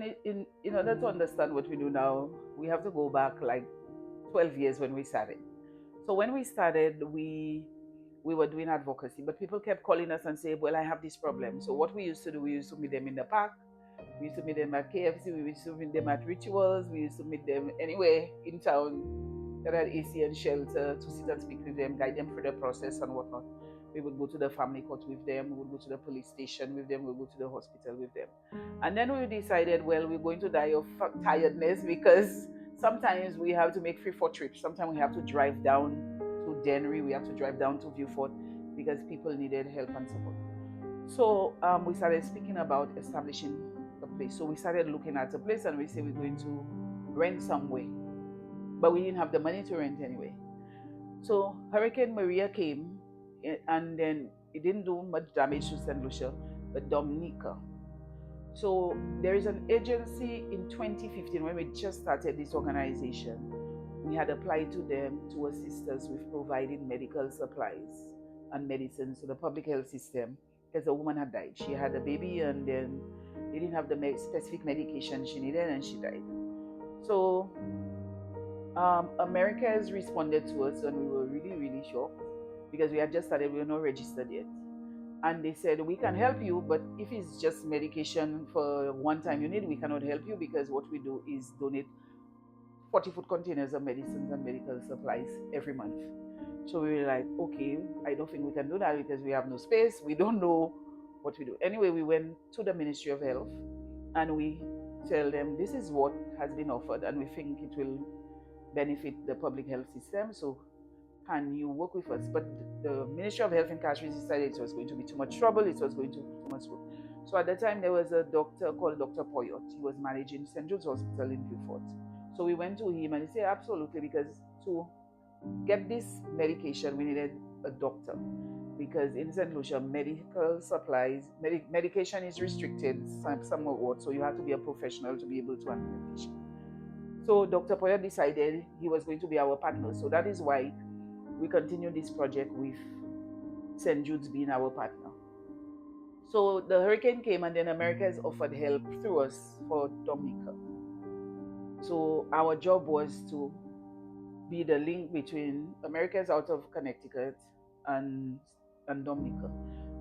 in order to understand what we do now, we have to go back like 12 years when we started. So when we started, we were doing advocacy, but people kept calling us and say, "Well, I have this problem." So what we used to do, we used to meet them in the park, we used to meet them at KFC, we used to meet them at rituals, we used to meet them anywhere in town that had AC and shelter to sit and speak with them, guide them through the process and whatnot. We would go to the family court with them, we would go to the police station with them, we would go to the hospital with them. And then we decided, well, we're going to die of tiredness because sometimes we have to make 3 4 trips. Sometimes we have to drive down to Dennery, we have to drive down to Viewfort because people needed help and support. So we started speaking about establishing a place. So we started looking at a place and we said we're going to rent somewhere. But we didn't have the money to rent anyway. So Hurricane Maria came and then it didn't do much damage to St. Lucia, but Dominica. So there is an agency in 2015 when we just started this organization. We had applied to them to assist us with providing medical supplies and medicines to the public health system because the woman had died. She had a baby and then they didn't have the specific medication she needed and she died. So America has responded to us and we were really, really shocked because we had just started, we were not registered yet. And they said, we can help you, but if it's just medication for one time you need, we cannot help you because what we do is donate 40-foot containers of medicines and medical supplies every month. So we were like, okay, I don't think we can do that because we have no space. We don't know what we do. Anyway, we went to the Ministry of Health and we tell them this is what has been offered and we think it will benefit the public health system. So can you work with us? But the Ministry of Health in Kashmir decided it was going to be too much trouble, it was going to be too much work. So at the time, there was a doctor called Dr. Poyot. He was managing St. Jude's Hospital in Beaufort. So we went to him and he said, absolutely, because to get this medication, we needed a doctor. Because in St. Lucia, medical supplies, medication is restricted somewhat, so you have to be a professional to be able to handle medication. So Dr. Poyot decided he was going to be our partner. So that is why we continue this project with St. Jude's being our partner. So the hurricane came and then America has offered help through us for Dominica. So our job was to be the link between America's out of Connecticut and Dominica.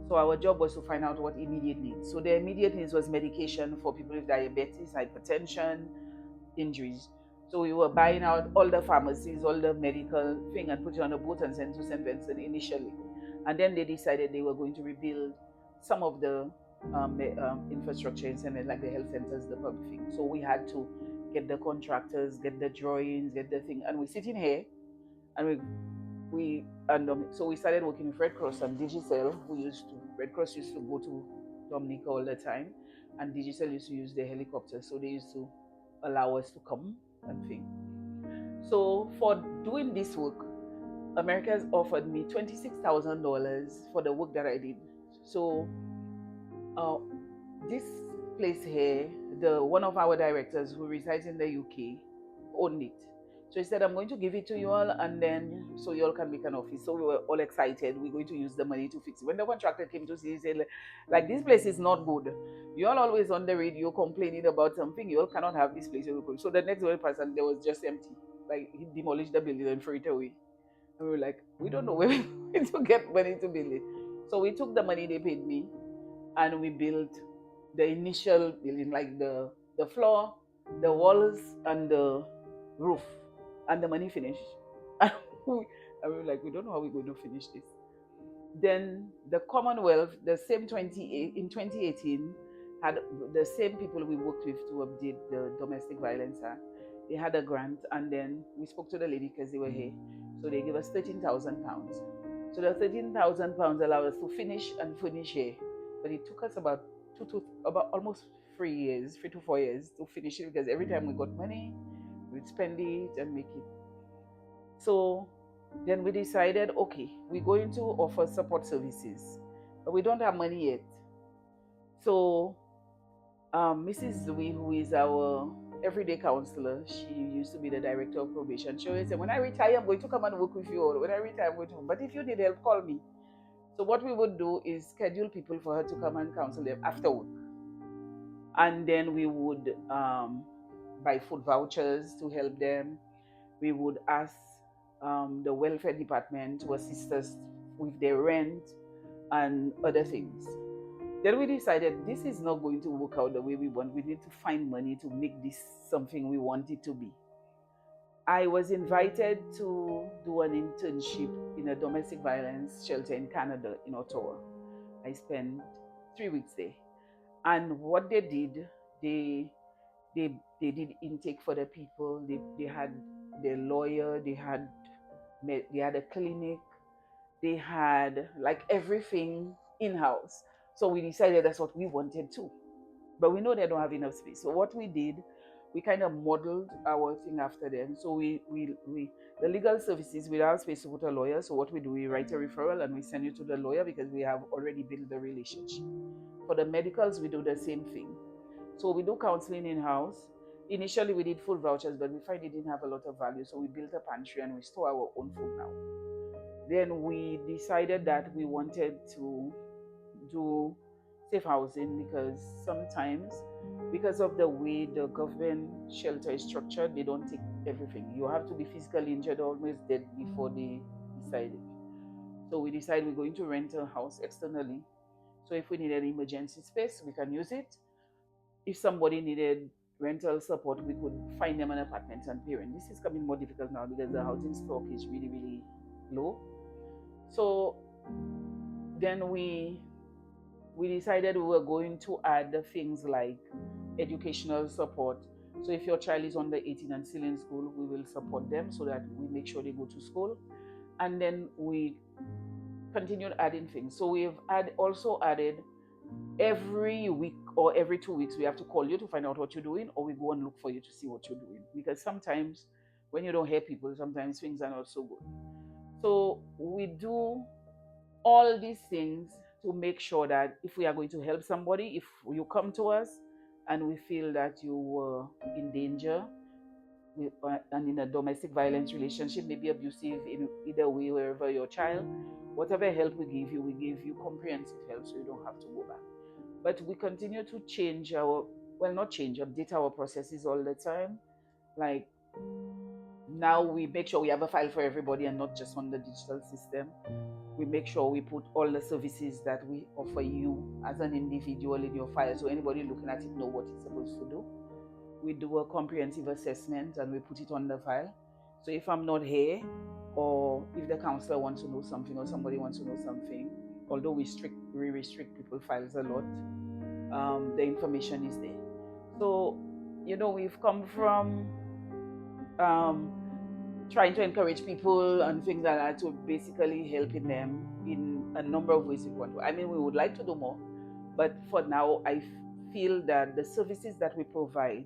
So our job was to find out what immediate needs. So the immediate needs was medication for people with diabetes, hypertension, injuries. So we were buying out all the pharmacies, all the medical thing and put it on a boat and sent to St. Vincent initially. And then they decided they were going to rebuild some of the infrastructure in St. Vincent, like the health centers, the public thing. So we had to get the contractors, get the drawings, get the thing. And we're sitting here and so we started working with Red Cross and Digicel. Red Cross used to go to Dominica all the time and Digicel used to use the helicopters. So they used to allow us to come and think. So for doing this work, America has offered me $26,000 for the work that I did. So this place here, one of our directors who resides in the UK owned it. So he said, I'm going to give it to you all and then so you all can make an office. So we were all excited. We're going to use the money to fix it. When the contractor came to see, he said, like, this place is not good. You all always on the radio complaining about something. You all cannot have this place. So the next person, there was just empty. Like, he demolished the building and threw it away. And we were like, we don't know where we're going to get money to build it. So we took the money they paid me and we built the initial building, like the floor, the walls, and the roof. And the money finished. And we were like, we don't know how we're going to finish this. Then the Commonwealth, in 2018, had the same people we worked with to update the Domestic Violence Act. They had a grant, and then we spoke to the lady because they were here. So they gave us £13,000. So the £13,000 allowed us to finish here. But it took us about almost 3 to 4 years to finish it because every time we got money, we'd spend it and make it. So then we decided, okay, we're going to offer support services, but we don't have money yet. So Mrs. Zui, who is our everyday counselor, she used to be the director of probation. She always said, when I retire, I'm going to come and work with you, or when I retire, I'm going to, but if you need help, call me. So what we would do is schedule people for her to come and counsel them after work. And then we would buy food vouchers to help them. We would ask the welfare department to assist us with their rent and other things. Then we decided this is not going to work out the way we want. We need to find money to make this something we want it to be. I was invited to do an internship in a domestic violence shelter in Canada, in Ottawa. I spent 3 weeks there. And what they did, they they did intake for the people. They had their lawyer, they had a clinic, they had like everything in house. So we decided that's what we wanted too. But we know they don't have enough space. So what we did, we kind of modeled our thing after them. So we the legal services, we don't have space to put a lawyer. So what we do, we write a referral and we send it to the lawyer because we have already built the relationship. For the medicals, we do the same thing. So we do counseling in house. Initially, we did food vouchers, but we find it didn't have a lot of value. So we built a pantry and we store our own food now. Then we decided that we wanted to do safe housing because sometimes, because of the way the government shelter is structured, they don't take everything. You have to be physically injured or almost dead before they decide it. So we decided we're going to rent a house externally. So if we need an emergency space, we can use it. If somebody needed rental support, we could find them an apartment and pay rent. This is becoming more difficult now because the housing stock is really, really low. So then we decided we were going to add the things like educational support. So if your child is under 18 and still in school, we will support them so that we make sure they go to school. And then we continued adding things. So we've also added every week or every 2 weeks, we have to call you to find out what you're doing, or we go and look for you to see what you're doing. Because sometimes when you don't hear people, sometimes things are not so good. So we do all these things to make sure that if we are going to help somebody, if you come to us and we feel that you were in danger and in a domestic violence relationship, maybe abusive in either way, wherever your child, whatever help we give you comprehensive help so you don't have to go back. But we continue to change our, well, not change, update our processes all the time. Like now we make sure we have a file for everybody and not just on the digital system. We make sure we put all the services that we offer you as an individual in your file so anybody looking at it know what it's supposed to do. We do a comprehensive assessment and we put it on the file. So if I'm not here, or if the counselor wants to know something or somebody wants to know something, although we restrict people's files a lot, the information is there. So, we've come from um, trying to encourage people and things like that to basically helping them in a number of ways we want to. I mean, we would like to do more, but for now, I feel that the services that we provide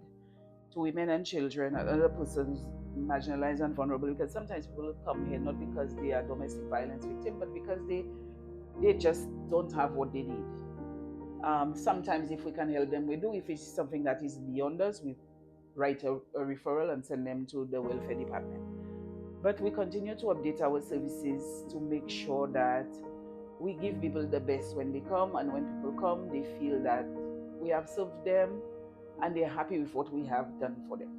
to women and children and other persons marginalized and vulnerable, because sometimes people come here not because they are domestic violence victims, but because they just don't have what they need. Sometimes if we can help them, we do. If it's something that is beyond us, we write a referral and send them to the welfare department. But we continue to update our services to make sure that we give people the best when they come, and when people come, they feel that we have served them and they're happy with what we have done for them.